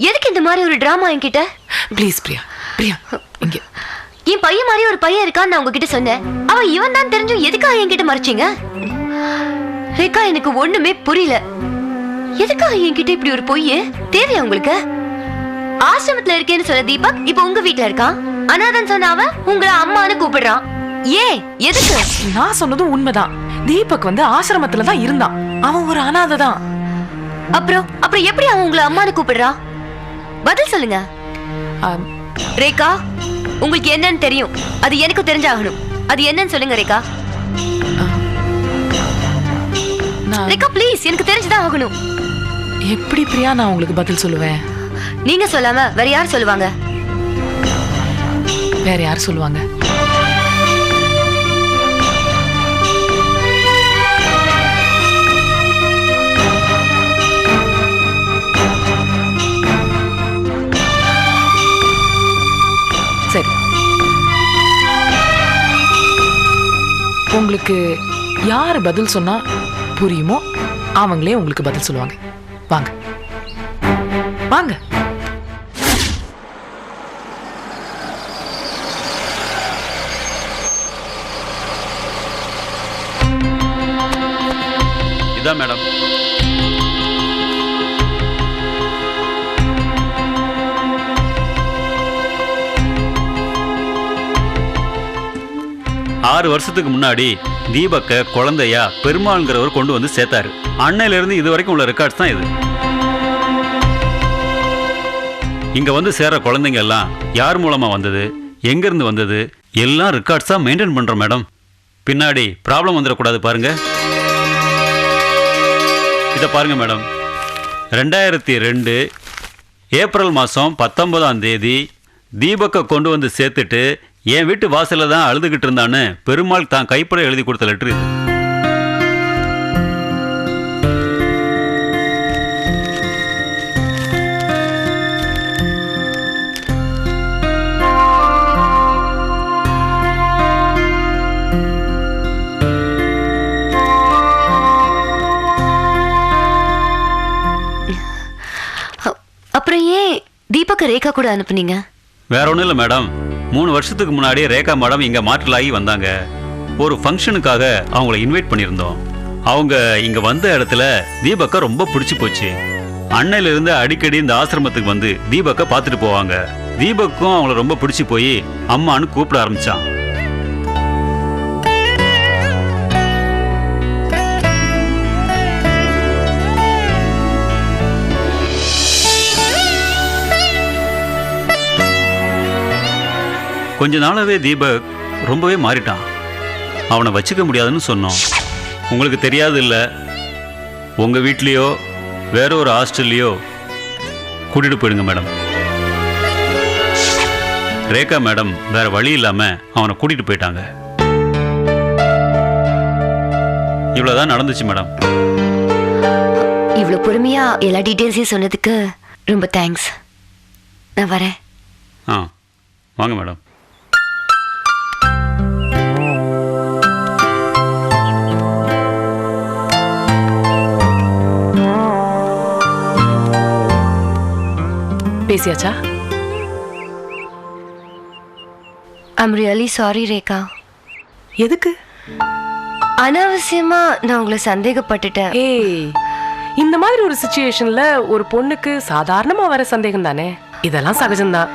எதுக்கு இந்த மாதிரி ஒரு டிராமா என்கிட்ட? ப்ளீஸ் பிரியா, பிரியா இங்க. என் பையன் மாதிரி ஒரு பையன் இருக்கான்னு நான் உங்ககிட்ட சொன்னேன். அவன் இவன் தான் தெரிஞ்சும் எதுக்காக என்கிட்ட மறைச்சீங்க? ரேகா, எனக்கு ஒண்ணுமே புரியல. எதுக்காக என்கிட்ட இப்படி ஒரு பொய்யே தேவையா உங்களுக்கு? ஆசிரமத்துல இருக்கேன்னு சொன்ன தீபக் இப்ப உங்க வீட்டுல இருக்கான். அனாதன் சொன்ன அவன் உங்களை அம்மான்னு கூப்பிடுறான். ஏன்? எதுக்கு? நான் சொன்னதும் உண்மைதான். தீபக் ஆசிரமத்துல தான் இருந்தான். அவன் ஒரு அனாதை தான். அப்புறம் எப்படி அவன் உங்களை அம்மான்னு கூப்பிடுறான்? பதில் சொல்லுங்க. ரேகா, உங்களுக்கு என்னன்னு தெரியும். அது எனக்கு தெரிஞ்சாகணும். அது என்னன்னு சொல்லுங்க ரேகா. ரேகா ப்ளீஸ், எனக்கு தெரிஞ்சுதான் ஆகணும். எப்படி பிரியா நான் உங்களுக்கு பதில் சொல்லுவேன்? நீங்க சொல்லாம வேற யார் சொல்லுவாங்க? வேற யார் சொல்லுவாங்க? சரி, உங்களுக்கு யார் பதில் சொன்னா புரியுமோ அவங்களே உங்களுக்கு பதில் சொல்லுவாங்க. வாங்க வாங்க. இதான் மேடம். ஆறு வருஷத்துக்கு முன்னாடி தீபக்க குழந்தையா பெருமாள்ங்கிறவர் கொண்டு வந்து சேர்த்தாரு. அன்னையில இருந்து இது வரைக்கும் உள்ள ரெக்கார்ட்ஸ் தான் இது. இங்க வந்து சேர்ற குழந்தைங்க எல்லாம் யார் மூலமா வந்தது, எங்க இருந்து வந்தது, எல்லாம் ரெக்கார்ட்ஸா மெயின்டைன் பண்றோம் மேடம். பின்னாடி ப்ராப்ளம் வந்துடக்கூடாது பாருங்க. இதை பாருங்க மேடம். 2002 ஏப்ரல் மாதம் 19ஆம் தேதி தீபக்கை கொண்டு வந்து சேர்த்துட்டு என் வீட்டு வாசலில் தான் அழுதுகிட்டு இருந்தான்னு பெருமாள் தான் கைப்பட எழுதி கொடுத்த லெட்ரு இது. அப்புறம் ஏன் தீபக் ரேகா கூட அனுப்புனீங்க? வேற ஒன்றும் இல்லை மேடம். 3 வருஷத்துக்கு முன்னாடி ரேகா மேடம் இங்கே மாற்றலாகி வந்தாங்க. ஒரு ஃபங்க்ஷனுக்காக அவங்கள இன்வைட் பண்ணியிருந்தோம். அவங்க இங்கே வந்த இடத்துல தீபக்கை ரொம்ப பிடிச்சி போச்சு. அன்னையிலிருந்து அடிக்கடி இந்த ஆசிரமத்துக்கு வந்து தீபக்கை பார்த்துட்டு போவாங்க. தீபக்கும் அவங்கள ரொம்ப பிடிச்சி போய் அம்மான்னு கூப்பிட ஆரம்பிச்சான். கொஞ்ச நாளாவே தீபக் ரொம்பவே மாறிட்டான். அவனை வச்சுக்க முடியாதுன்னு சொன்னோம். உங்களுக்கு தெரியாது இல்லை, உங்கள் வீட்லேயோ வேற ஒரு ஹாஸ்டல்லையோ கூட்டிகிட்டு போயிடுங்க மேடம். ரேகா மேடம் வேற வழி இல்லாமல் அவனை கூட்டிகிட்டு போயிட்டாங்க. இவ்வளோதான் நடந்துச்சு மேடம். இவ்வளோ பொறுமையா எல்லா டீட்டெயில்ஸையும் சொன்னதுக்கு ரொம்ப தேங்க்ஸ். நான் வரேன். வாங்க மேடம். பேசியாச்சா? I'm really sorry Rekha. எதுக்கு? அனாவசியமா நான் உங்களை சந்தேகப்பட்டுட்டேன். ஏய், இந்த மாதிரி ஒரு சிச்சுவேஷன்ல ஒரு பொண்ணுக்கு சாதாரணமா வர சந்தேகம் தானே, இதெல்லாம் சகஜம்தான்.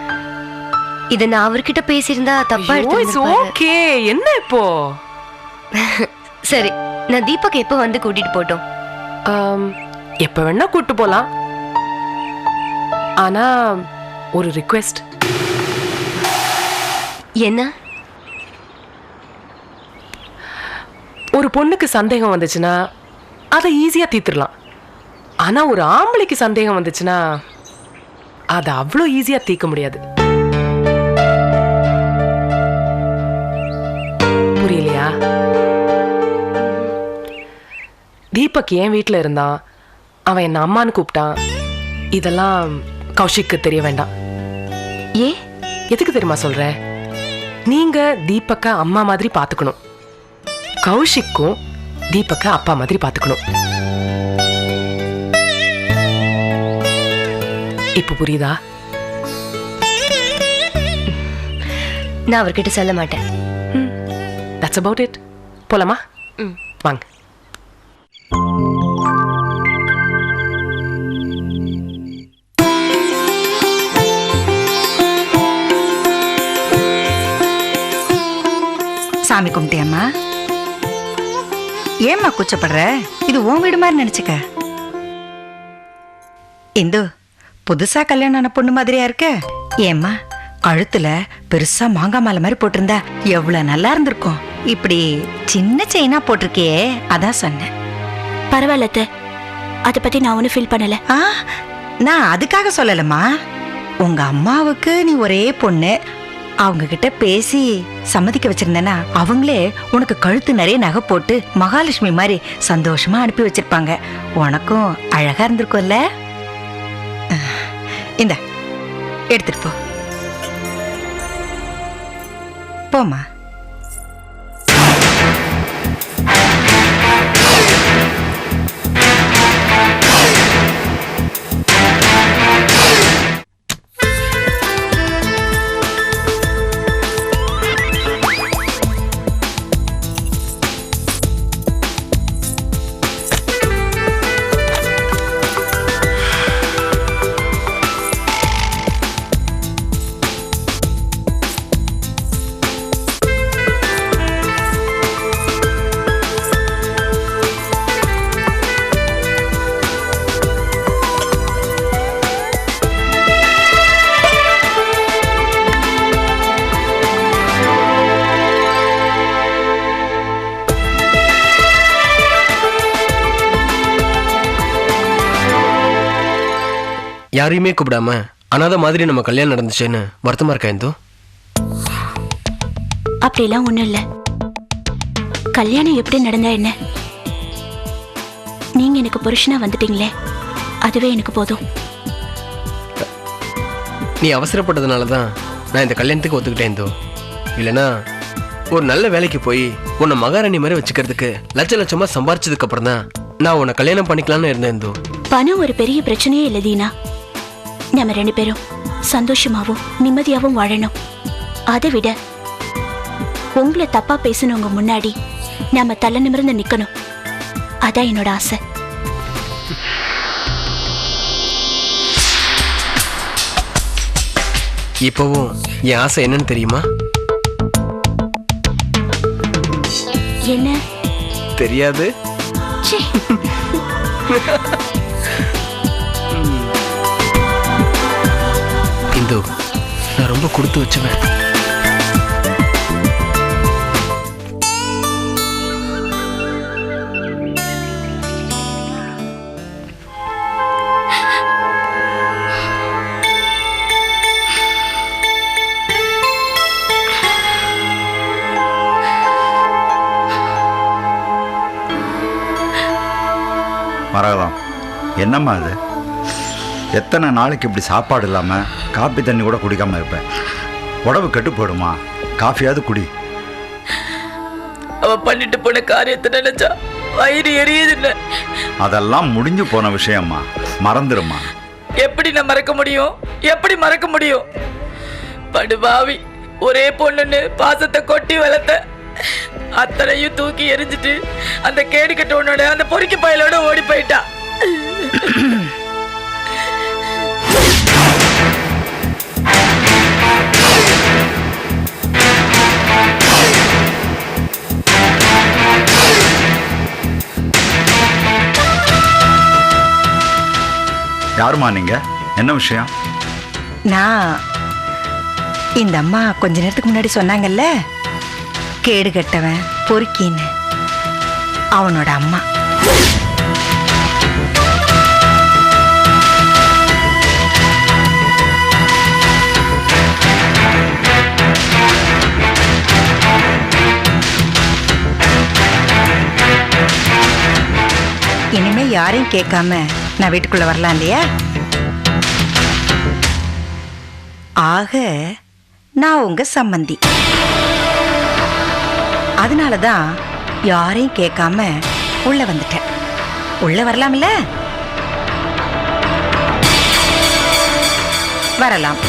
இத நான் அவர்கிட்ட பேசியிருந்தா தப்பா எடுத்துப்பாரு. ஓகே, என்ன இப்போ? சரி, நான் தீபக் எப்ப வந்து கூட்டிட்டு போட்டோம்? எப்ப வேணா கூட்டு போலாம். ஆனா ஒரு ரிக்வெஸ்ட். என்ன? ஒரு பொண்ணுக்கு சந்தேகம் வந்துச்சுன்னா அதை ஈஸியா தீர்த்துடலாம். ஆனா ஒரு ஆம்பளைக்கு சந்தேகம் வந்துச்சுன்னா அதை அவ்வளோ ஈஸியா தீர்க்க முடியாது. புரியலையா? தீபக் என் வீட்டுல இருந்தான், அவன் என்ன அம்மான்னு கூப்பிட்டான். இதெல்லாம் கௌஷிக்கு தெரிய வேண்டாம். ஏ? எதுக்கு தெரியுமா சொல்றேன்? நீங்க தீபக்க அம்மா மாதிரி பாத்துக்கணும், கௌஷிக்கும் தீபக்க அப்பா மாதிரி பாத்துக்கணும். இப்ப புரியுதா? நான் அவர்கிட்ட சொல்ல மாட்டேன். That's about it. போலாமா? வாங்க. சாமி கும்பிட்டியம்மா? ஏம்மா கூச்சப்படுற? இது உன் வீடு மாதிரி நினைச்சுக்க. இந்து புதுசா கல்யாணம் ஆன பொண்ணு மாதிரியா இருக்க. ஏம்மா கழுத்துல பெருசா மாங்காய் மாலை மாதிரி போட்டிருந்தா எவ்வளவு நல்லா இருந்திருக்கும். இப்படி சின்ன செயினா போட்டிருக்கியே, அதான் சொன்னேன். பரவாயில்ல அத்தை, அதை பத்தி நான் ஒன்றும் ஃபீல் பண்ணல. நான் அதுக்காக சொல்லலம்மா. உங்க அம்மாவுக்கு நீ ஒரே பொண்ணு, அவங்க கிட்ட பேசி சம்மதிக்க வச்சிருந்தேன்னா அவங்களே உனக்கு கழுத்து நிறைய நகை போட்டு மகாலட்சுமி மாதிரி சந்தோஷமா அனுப்பி வச்சிருப்பாங்க. உனக்கும் அழகா இருந்திருக்கும்ல. இந்த எடுத்துட்டு போ. போமா. யாரையுமே கூப்பிடாம அனாதை மாதிரி நம்ம கல்யாணம் நடந்துச்சேன்னு வருத்தமா இருக்கா இந்து? அப்படிலாம் ஒண்ணும் இல்ல. கல்யாணம் எப்படி நடந்தா என்ன, நீங்க எனக்கு புருஷனா வந்துட்டீங்களே, அதுவே எனக்கு போதும். நீ அவசரப்பட்டதுனால தான் நான் இந்த கல்யாணத்துக்கு ஒத்துக்கிட்டேன் இந்து. இல்லைன்னா ஒரு நல்ல வேலைக்கு போய் உன்னை மகாராணி மாதிரி வச்சுக்கிறதுக்கு லட்ச லட்சமா சம்பாரிச்சதுக்கு அப்புறம் தான் நான் உன்னை கல்யாணம் பண்ணிக்கலாம்னு இருந்தேன் இந்து. பணம் ஒரு பெரிய பிரச்சனையே இல்லை தீனா. நம்ம 2 பேரும் சந்தோஷமாவும் நிம்மதியாவும் வாழணும். அதை விட உங்களை தப்பா பேசினவங்க முன்னாடி நாம தலை நிமிர்ந்து நிக்கணும். அதான் என்னோட ஆசை. இப்பவும் என் ஆசை என்னன்னு தெரியுமா? என்ன? தெரியாது. ச்சே. இந்து, நான் ரொம்ப கொடுத்து வச்சுவேன். மரகதம், என்னம்மா அது? எத்தனை நாளைக்கு இப்படி சாப்பாடு இல்லாமல் காப்பி தண்ணி கூட குடிக்காமல் இருப்பேன்? உடம்பு கெட்டு போயிடுமா? காஃபியாவது குடி. அவ பண்ணிட்டு போன காரியத்தை நினைச்சா வயிறு எரியுதுன்னு. அதெல்லாம் முடிஞ்சு போன விஷயம்மா, மறந்துடுமா. எப்படி நான் மறக்க முடியும்? எப்படி மறக்க முடியும்? படுபாவி, ஒரே பொண்ணுன்னு பாசத்தை கொட்டி வளர்த்த அத்தனையும் தூக்கி எரிஞ்சிட்டு அந்த கேடு கட்டவனோட அந்த பொறுக்கி பயலோட ஓடி போயிட்டா. யாருமா நீங்க? என்ன விஷயம்? நான் இந்த அம்மா கொஞ்ச நேரத்துக்கு முன்னாடி சொன்னாங்கல்ல, கேடு கட்டவன் பொறுக்கின்னு, அவனோட அம்மா. இனிமே யாரையும் கேட்காம நான் வீட்டுக்குள்ள வரலாம் இல்லையா? ஆக நான் உங்க சம்மந்தி. அதனாலதான் யாரையும் கேட்காம உள்ள வந்துட்டேன். உள்ள வரலாம்ல? வரலாம்.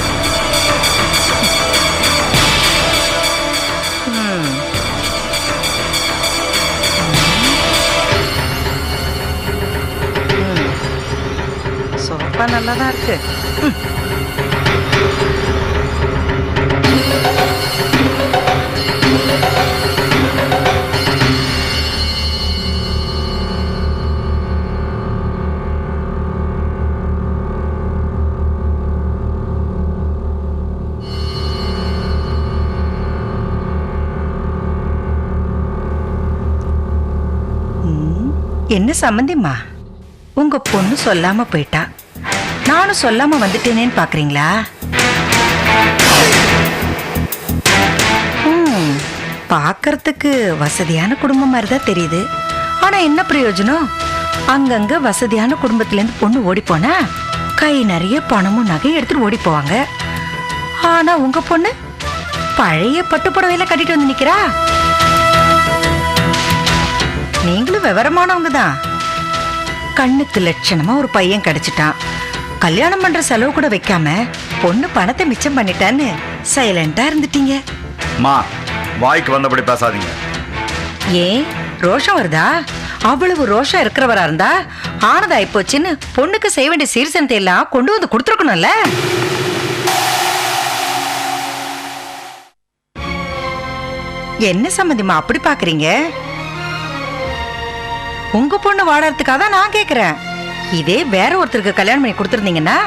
சோஃபா நல்லா தான் இருக்கு. என்ன சம்பந்திம்மா, உங்க பொண்ணு சொல்லாம போயிட்டா, நானும் சொல்லாம வந்துட்டேனேன்னு பாக்குறீங்களா? பாக்குறதுக்கு வசதியான குடும்பம் மாதிரி தான் தெரியுது. ஆனா என்ன பிரயோஜனம்? அங்கங்க வசதியான குடும்பத்துல இருந்து பொண்ணு ஓடி போனா கை நிறைய பணமும் நகையும் எடுத்துட்டு ஓடி போவாங்க. ஆனா உங்க பொண்ணு பழைய பட்டுப்புடவையில கட்டிட்டு வந்து நிக்கிறா. நீங்களும் விவரமானவங்க தான். கண்ணுக்கு லட்சணமா ஒரு பையன் கிடைச்சிட்டான், கல்யாணம் பண்ற செலவு கூட வைக்காம பொண்ணு பணத்தை மிச்சம் பண்ணிட்டான்னு சைலண்டா இருந்துட்டீங்க. மா, வாய்க்கு வந்தபடி பேசாதீங்க. ஏன் ரோஷம் வருதா? அவ்வளவு ரோஷம் இருக்கிறவரா இருந்தா ஆனதாய் போச்சுன்னு பொண்ணுக்கு செய்ய வேண்டிய சீர்சனத்தை எல்லாம் கொண்டு வந்து கொடுத்துருக்கணும்ல. என்ன சம்பந்திமா அப்படி பாக்குறீங்க? உங்க பொண்ணு வாழறதுக்காக தான் நான் கேக்குறேன். இதே வேற ஒருத்தருக்கு கல்யாணம் பண்ணி கொடுத்துருந்தீங்கன்னா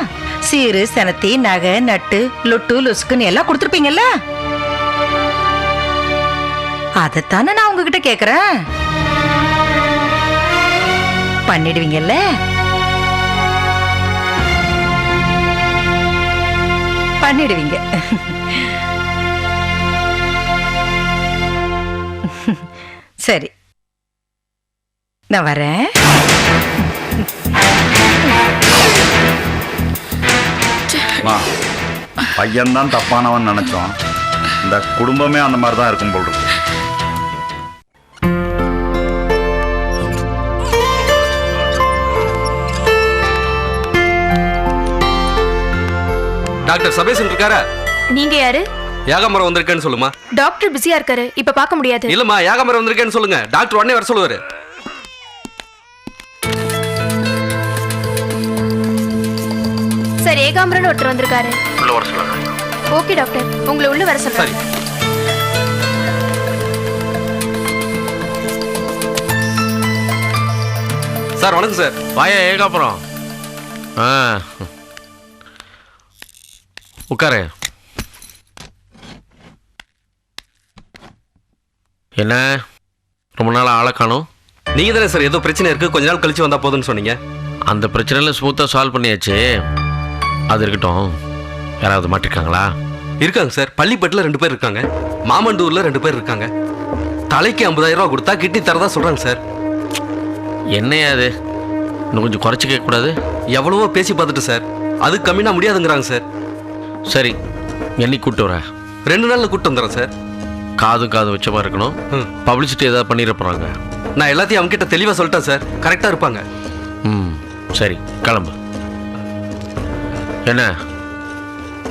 சீரு சனத்தி நகை நட்டு லொட்டு லொசுக்குன்னு எல்லாம் கொடுத்துருப்பீங்கல்ல. அதைத்தானே நான் உங்ககிட்ட கேக்குறேன். பண்ணிடுவீங்கல்ல? பண்ணிடுவீங்க. சரி, நான் வரேன். பையன்தான் தப்பானவன் நினைச்சோம். இந்த குடும்பமே அந்த மாதிரி தான் இருக்கும் போல் இருக்கு. டாக்டர் சபேசன் இருக்காரா? நீங்க யாரு? யாகமரம் வந்திருக்கேன்னு சொல்லுமா. டாக்டர் பிஸியா இருக்காரு, இப்ப பார்க்க முடியாது. இல்லம்மா, யாகமரம் வந்திருக்கேன்னு சொல்லுங்க. டாக்டர் உடனே வர சொல்லுவாரு. சார், ஏகாம்பரன் ஒருத்தர் வந்திருக்காரு. உள்ள வர சொல்லுங்க. ஓகே டாக்டர், உங்களை உள்ள வர சொல்றேன். சரி. சார் வணக்கம் சார். வாயா ஏகாபுரம். உட்காரு. என்ன ரொம்ப நாள் ஆளை காணும்? நீங்க தானே சார் ஏதோ பிரச்சனை இருக்கு, கொஞ்ச நாள் கழிச்சு வந்தா போதுன்னு சொன்னீங்க. அந்த பிரச்சனையில ஸ்மூத்தா சால்வ் பண்ணியாச்சு. அது இருக்கட்டும், யாராவது மாட்டிருக்காங்களா? இருக்காங்க சார். பள்ளிப்பட்டில் 2 பேர் இருக்காங்க, மாமண்டூர்ல 2 பேர் இருக்காங்க. தலைக்கு 50,000 ரூபா கொடுத்தா கிட்னி தரதா சொல்றாங்க சார். என்னையா அது? இன்னும் கொஞ்சம் குறைச்சி கேட்கக்கூடாது? எவ்வளவோ பேசி பார்த்துட்டு சார், அது கம்மினா முடியாதுங்கிறாங்க சார். சரி, என்னைக்கு கூப்பிட்டு வர? 2 நாள்ல கூப்பிட்டு வந்துடுறேன் சார். காது வச்சமா இருக்கணும். பப்ளிசிட்டி ஏதாவது பண்ணிட போறாங்க. நான் எல்லாத்தையும் அவங்க கிட்ட தெளிவா சொல்லிட்டேன் சார், கரெக்டா இருப்பாங்க. சரி, கிளம்பு. என்ன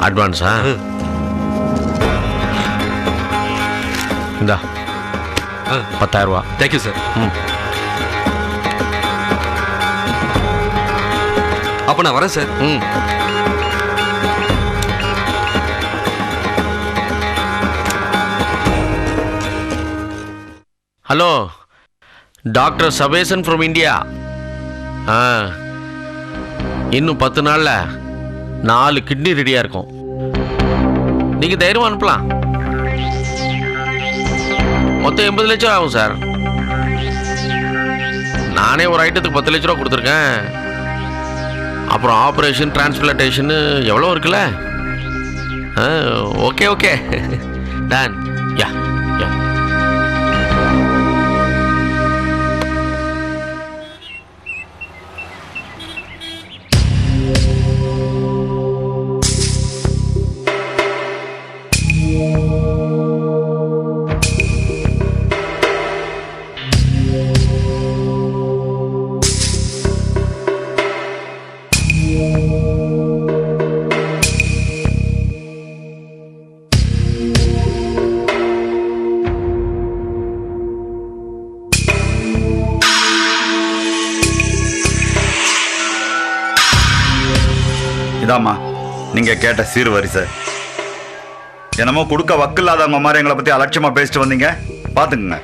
அட்வான்ஸா? இந்தா 10,000 ரூபா. Thank you sir. அப்ப நான் வரேன் sir. Hello, doctor Sabesan from India. இன்னும் 10 நாள்ல 4 கிட்னி ரெடியா இருக்கும். நீங்க தைரியமா அனுப்பலாம். மொத்தம் 80 லட்சம் ஆகும் சார். நானே ஒரு ஐட்டத்துக்கு 10 லட்ச ரூபா கொடுத்துருக்கேன். அப்புறம் ஆப்ரேஷன் டிரான்ஸ்பிளான்டேஷன் எவ்வளோ இருக்குல்ல. Okay okay done. Yeah yeah. நீங்க கேட்ட சீர்வரிசை. என்னமோ கொடுக்க வக்கில்லாதவங்க மாதிரி எங்களை பத்தி அலட்சியமா பேசிட்டு வந்தீங்க. பாத்துக்குங்க,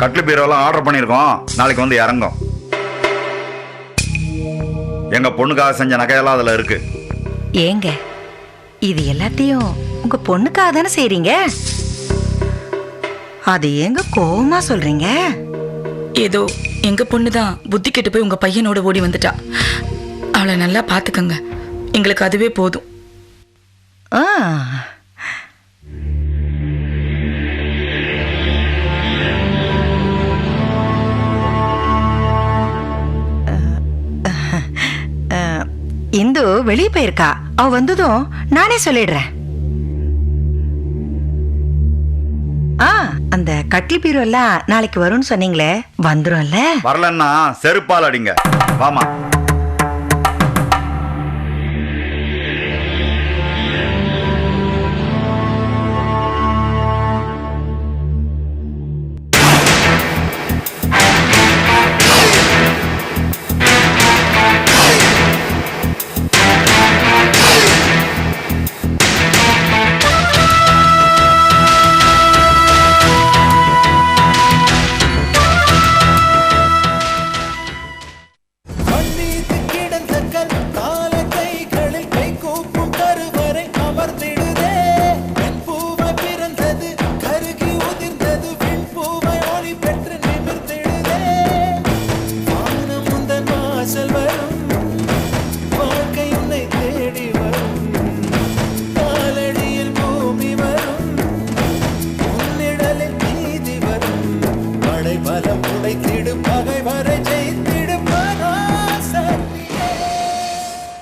கட்லு பீரோலாம் ஆர்டர் பண்ணியிருக்கோம், நாளைக்கு வந்து இறங்கும். எங்க பொண்ணுக்காக செஞ்ச நகையெல்லாம் அதுல இருக்கு. ஏங்க, இது எல்லாத்தையும் உங்க பொண்ணுக்காக தானே செய்றீங்க? அது ஏங்க கோவமா சொல்றீங்க? ஏதோ எங்க பொண்ணுதான் புத்தி கெட்டு போய் உங்க பையனோட ஓடி வந்துட்டா. அவளை நல்லா பாத்துக்கங்க, எங்களுக்கு அதுவே போதும். ஆ, இந்து வெளியே போயிருக்கா. அவ வந்ததும் நானே சொல்லிடுறேன். அந்த கட்டில் பீரோ எல்லாம் நாளைக்கு வரும்னு சொன்னீங்களே, வந்துரும்ல? வரலன்னா செருப்பால் அடிங்க. வாமா.